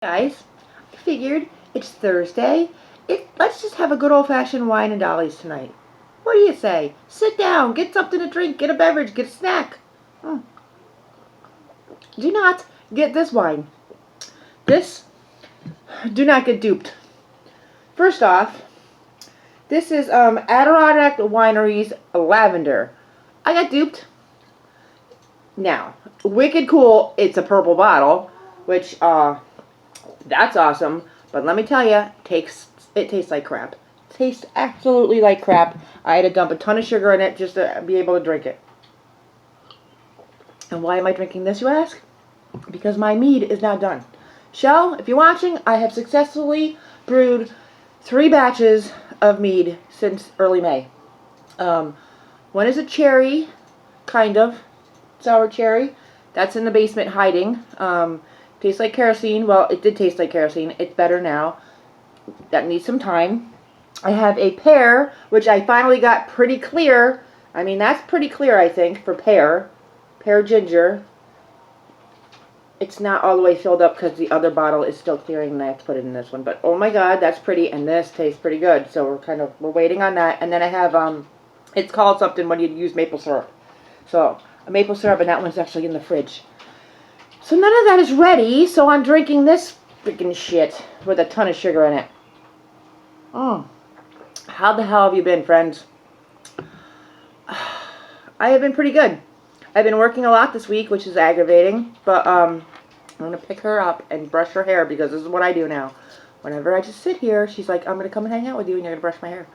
Guys, I figured it's Thursday. Let's just have a good old-fashioned wine and Dollies tonight. What do you say? Sit down, get something to drink, get a beverage, get a snack. Mm. Do not get this wine. Do not get duped. First off, this is Adirondack Winery's Lavender. I got duped. Now, wicked cool, it's a purple bottle, which, that's awesome, but let me tell you, it tastes like crap. It tastes absolutely like crap. I had to dump a ton of sugar in it just to be able to drink it. And why am I drinking this, you ask? Because my mead is now done. Shell, if you're watching, I have successfully brewed 3 batches of mead since early May. One is a cherry, kind of, sour cherry. That's in the basement hiding. Tastes like kerosene. Well, it did taste like kerosene. It's better now. That needs some time. I have a pear, which I finally got pretty clear. I mean, that's pretty clear, I think, for pear. Pear ginger. It's not all the way filled up because the other bottle is still clearing and I have to put it in this one. But, oh my god, that's pretty. And this tastes pretty good. So we're waiting on that. And then I have, it's called something when you use maple syrup. So, a maple syrup, and that one's actually in the fridge. So none of that is ready, so I'm drinking this freaking shit with a ton of sugar in it. How the hell have you been, friends? I have been pretty good. I've been working a lot this week, which is aggravating, but I'm going to pick her up and brush her hair because this is what I do now. Whenever I just sit here, she's like, I'm going to come and hang out with you and you're going to brush my hair.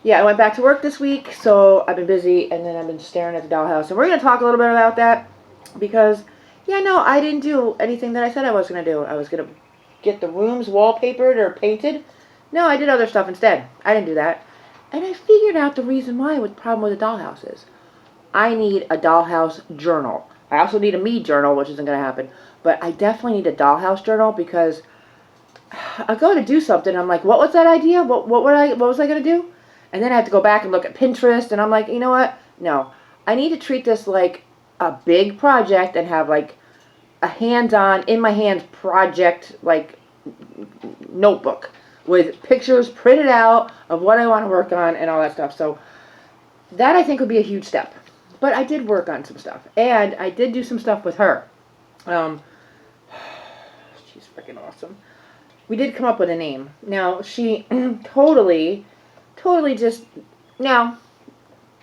Yeah, I went back to work this week, so I've been busy, and then I've been staring at the dollhouse. And we're going to talk a little bit about that. Because, yeah, no, I didn't do anything that I said I was going to do. I was going to get the rooms wallpapered or painted. No, I did other stuff instead. I didn't do that. And I figured out the reason why what the problem with the dollhouse is. I need a dollhouse journal. I also need a me journal, which isn't going to happen. But I definitely need a dollhouse journal because I go to do something. I'm like, what was that idea? What was I going to do? And then I have to go back and look at Pinterest. And I'm like, you know what? No. I need to treat this like a big project and have like a hands-on, in my hands project like notebook with pictures printed out of what I want to work on and all that stuff. So that I think would be a huge step. But I did work on some stuff, and I did do some stuff with her. She's freaking awesome. We did come up with a name. Now she totally just no,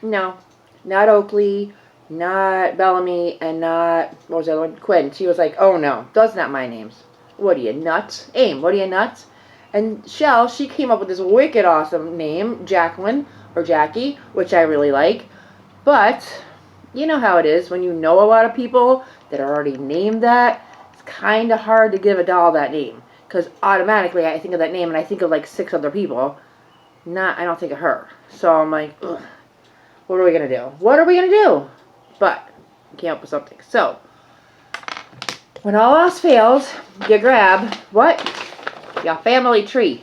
not Oakley, not Bellamy, and not, what was the other one? Quinn. She was like, oh no, those not my names. What are you, nuts? Aim, what are you, nuts? And Shell, she came up with this wicked awesome name, Jacqueline, or Jackie, which I really like. But, you know how it is, when you know a lot of people that are already named that, it's kind of hard to give a doll that name. Because automatically I think of that name, and I think of like 6 other people. I don't think of her. So I'm like, ugh, what are we going to do? What are we going to do? But you can't help with something. So, when all else fails, you grab, what? Your family tree.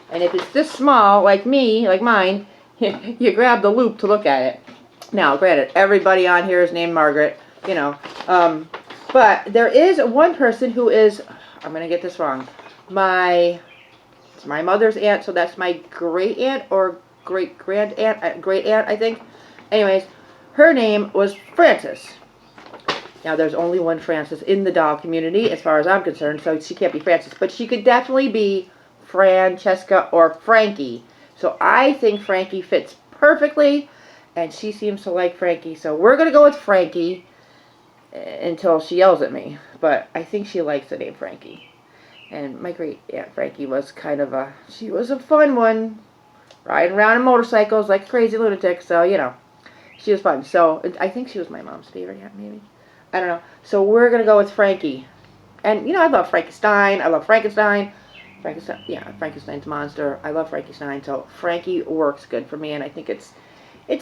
And if it's this small, like me, like mine, you grab the loop to look at it. Now, granted, everybody on here is named Margaret, you know. But there is one person who is, I'm going to get this wrong, it's my mother's aunt, so that's my great aunt or great grand aunt, great aunt, I think. Anyways, her name was Frances. Now, there's only one Frances in the doll community, as far as I'm concerned, so she can't be Frances. But she could definitely be Francesca or Frankie. So I think Frankie fits perfectly, and she seems to like Frankie. So we're going to go with Frankie until she yells at me. But I think she likes the name Frankie. And my great aunt Frankie was kind of she was a fun one. Riding around on motorcycles like a crazy lunatic, so, you know. She was fun. So, I think she was my mom's favorite aunt, maybe. I don't know. So, we're going to go with Frankie. And, you know, I love Frankenstein. I love Frankenstein. Frankenstein's monster. I love Frankenstein. So, Frankie works good for me. And I think it's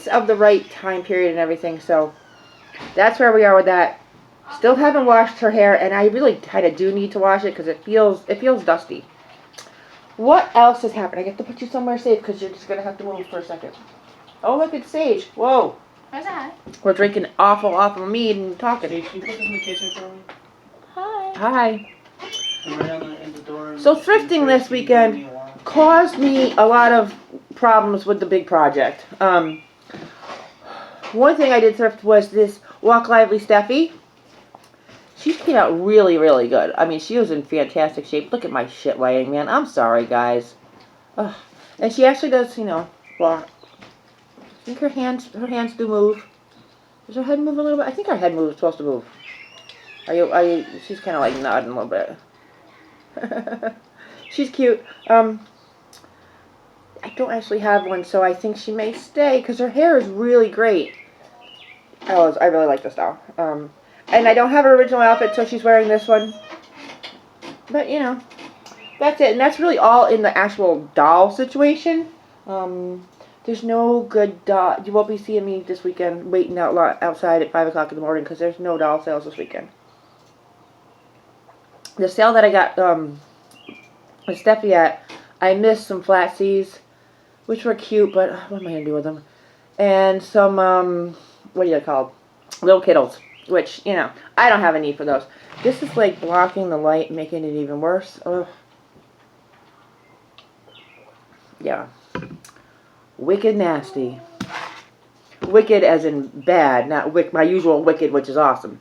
of the right time period and everything. So, that's where we are with that. Still haven't washed her hair. And I really kind of do need to wash it because it feels dusty. What else has happened? I get to put you somewhere safe because you're just going to have to move for a second. Oh, look, it's Sage. Whoa. What's that? We're drinking awful mead and talking. Can you put this in the kitchen for me? Hi. Hi. In the door. So thrifting this weekend caused me a lot of problems with the big project. One thing I did thrift was this Walk Lively Steffi. She came out really, really good. I mean, she was in fantastic shape. Look at my shit lighting, man. I'm sorry, guys. Ugh. And she actually does, you know, well, I think her hands do move. Does her head move a little bit? I think her head moves, supposed to move. She's kind of like nodding a little bit. She's cute. I don't actually have one, so I think she may stay because her hair is really great. I really like this doll. And I don't have her original outfit, so she's wearing this one. But, you know, that's it. And that's really all in the actual doll situation. There's no good doll. You won't be seeing me this weekend waiting outside at 5 o'clock in the morning because there's no doll sales this weekend. The sale that I got with Steffi at, I missed some flat C's, which were cute, but what am I going to do with them? And some, what are they called? Little Kittles, which, you know, I don't have a need for those. This is like blocking the light, making it even worse. Ugh. Yeah. Wicked nasty. Wicked as in bad, not my usual wicked, which is awesome.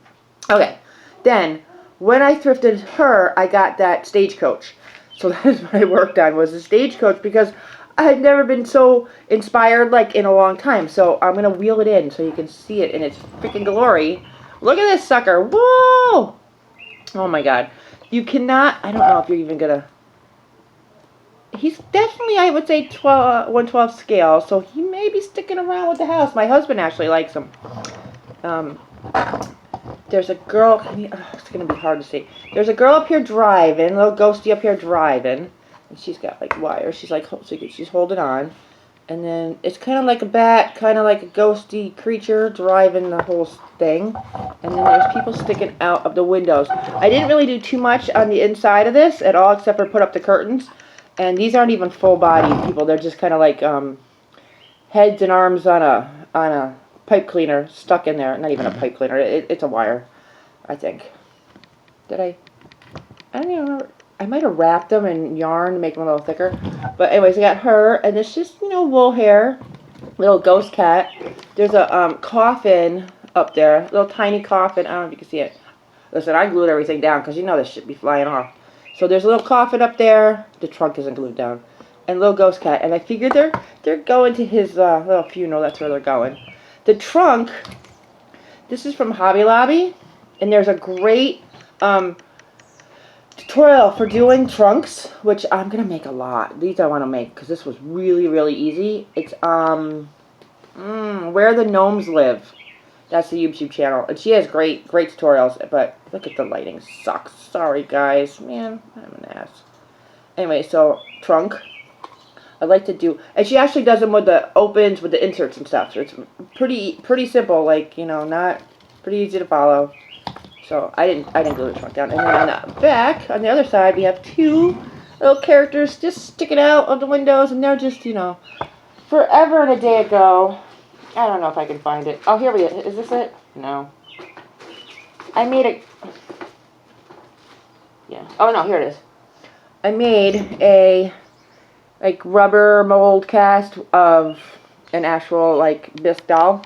Okay. Then, when I thrifted her, I got that Stagecoach. So that is what I worked on, was the Stagecoach, because I had never been so inspired, like, in a long time. So I'm going to wheel it in so you can see it in its freaking glory. Look at this sucker. Whoa! Oh, my God. You cannot, I don't know if you're even going to, he's definitely, I would say, 1/12 scale, so he may be sticking around with the house. My husband actually likes him. There's a girl, it's going to be hard to see. There's a girl up here driving, a little ghosty up here driving, and she's got, like, wires. She's, like, she's holding on. And then it's kind of like a bat, kind of like a ghosty creature driving the whole thing. And then there's people sticking out of the windows. I didn't really do too much on the inside of this at all, except for put up the curtains. And these aren't even full-bodied people. They're just kind of like heads and arms on a pipe cleaner stuck in there. Not even a pipe cleaner. It's a wire, I think. I don't even remember. I might have wrapped them in yarn to make them a little thicker. But anyways, I got her, and it's just, you know, wool hair. Little ghost cat. There's a coffin up there. Little tiny coffin. I don't know if you can see it. Listen, I glued everything down because you know this shit be flying off. So there's a little coffin up there. The trunk isn't glued down. And little ghost cat. And I figured they're going to his little funeral. That's where they're going. The trunk, this is from Hobby Lobby. And there's a great tutorial for doing trunks, which I'm going to make a lot. These I want to make because this was really, really easy. It's Where the Gnomes Live. That's the YouTube channel. And she has great tutorials, but look at the lighting. Sucks. Sorry, guys. Man, I'm an ass. Anyway, so, trunk. I like to do, and she actually does them with the opens, with the inserts and stuff. So it's pretty simple, like, you know, not pretty easy to follow. So I didn't glue the trunk down. And then on the back, on the other side, we have two little characters just sticking out of the windows, and they're just, you know, forever and a day ago. I don't know if I can find it. Oh, here we go. Is this it? No. I made a... Yeah. Oh, no, here it is. I made a, like, rubber mold cast of an actual, like, bisque doll.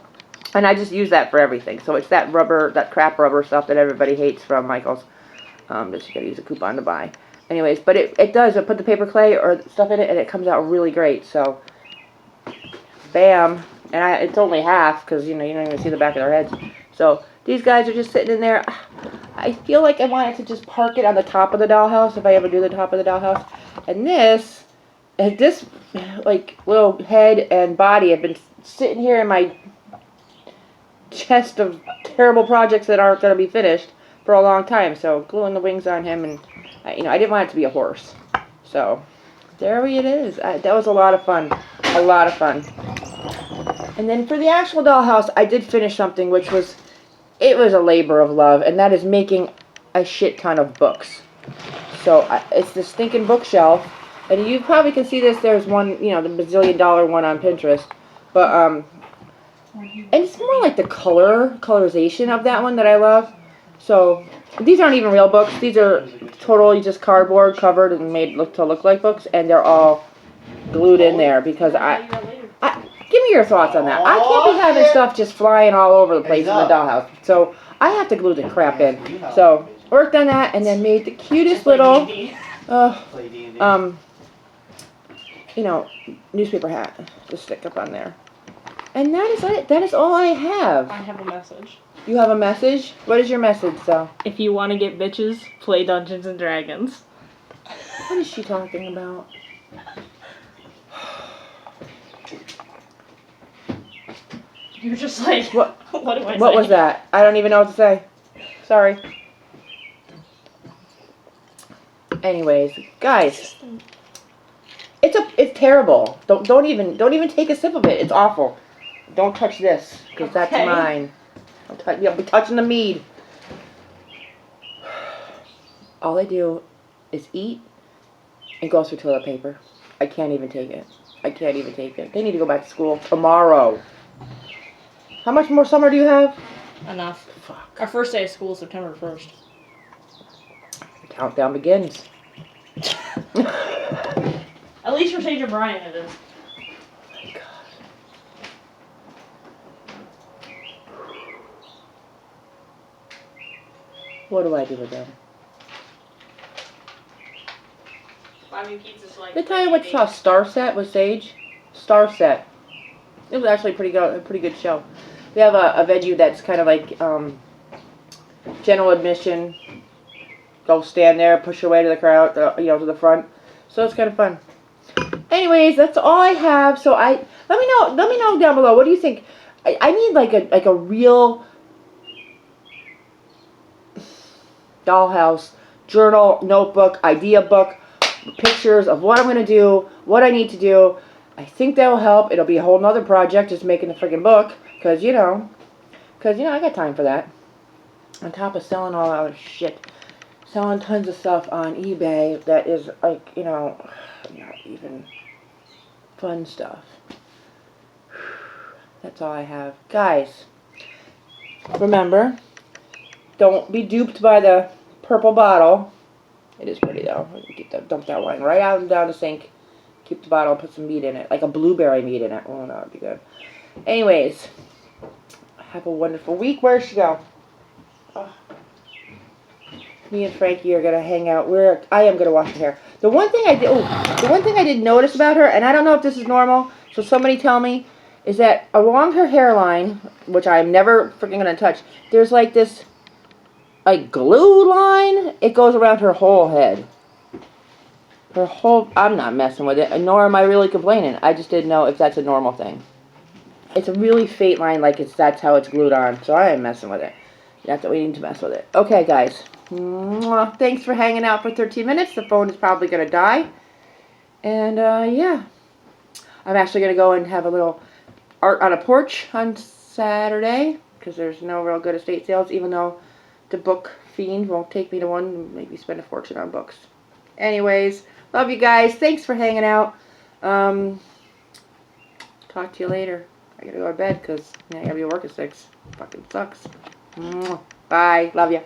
And I just use that for everything. So it's that rubber, that crap rubber stuff that everybody hates from Michael's. That you gotta use a coupon to buy. Anyways, but it does. I put the paper clay or stuff in it, and it comes out really great. So, bam. And it's only half, because, you know, you don't even see the back of their heads. So, these guys are just sitting in there. I feel like I wanted to just park it on the top of the dollhouse, if I ever do the top of the dollhouse. And this, like, little head and body have been sitting here in my chest of terrible projects that aren't going to be finished for a long time. So, gluing the wings on him, and, you know, I didn't want it to be a horse. So, there it is. That was a lot of fun. A lot of fun. And then for the actual dollhouse, I did finish something which was, it was a labor of love, and that is making a shit ton of books. So it's the stinking bookshelf, and you probably can see this. There's one, you know, the bazillion-dollar one on Pinterest, but and it's more like the colorization of that one that I love. So These aren't even real books. These are totally just cardboard covered and made look like books, and they're all glued in there because give me your thoughts on that. I can't be having stuff just flying all over the place in the dollhouse. So I have to glue the crap in. So worked on that and then made the cutest little, newspaper hat to stick up on there. And that is it. That is all I have. I have a message. You have a message? What is your message, Sal? If you want to get bitches, play Dungeons and Dragons. What is she talking about? You're just like, what do I say? What was that? I don't even know what to say. Sorry. Anyways, guys, it's terrible. Don't even take a sip of it. It's awful. Don't touch this because that's mine. You'll be touching the mead. All I do is eat and go through toilet paper. I can't even take it. They need to go back to school tomorrow. How much more summer do you have? Enough. Fuck. Our first day of school is September 1st. The countdown begins. At least for Sage O'Brien it is. Oh my God. What do I do with them? Buy me pizzas like. Did I tell you what saw Star Set with Sage? Star Set. It was actually a pretty good show. We have a venue that's kind of like general admission. Go stand there, push your way to the crowd, to the front. So it's kind of fun. Anyways, that's all I have. So let me know down below. What do you think? I need like a real dollhouse journal, notebook, idea book, pictures of what I'm gonna do, what I need to do. I think that will help. It'll be a whole nother project just making the friggin' book, cause I got time for that. On top of selling all that other shit, selling tons of stuff on eBay that is like not even fun stuff. That's all I have, guys. Remember, don't be duped by the purple bottle. It is pretty though. Dump that wine right out and down the sink. Keep the bottle, put some meat in it, like a blueberry meat in it. Oh, that would be good. Anyways, have a wonderful week. Where'd she go? Oh. Me and Frankie are gonna hang out. I am gonna wash her hair. The one thing I did notice about her, and I don't know if this is normal, so somebody tell me, is that along her hairline, which I'm never freaking gonna touch, there's like this, like glue line. It goes around her whole head. I'm not messing with it, nor am I really complaining. I just didn't know if that's a normal thing. It's a really faint line, like that's how it's glued on. So I ain't messing with it. Not that we need to mess with it. Okay, guys. Mwah. Thanks for hanging out for 13 minutes. The phone is probably going to die. And, yeah. I'm actually going to go and have a little art on a porch on Saturday, because there's no real good estate sales, even though the book fiend won't take me to one and make me spend a fortune on books. Anyways, love you guys. Thanks for hanging out. Talk to you later. I gotta go to bed because I gotta be at work at 6. Fucking sucks. Bye. Love ya.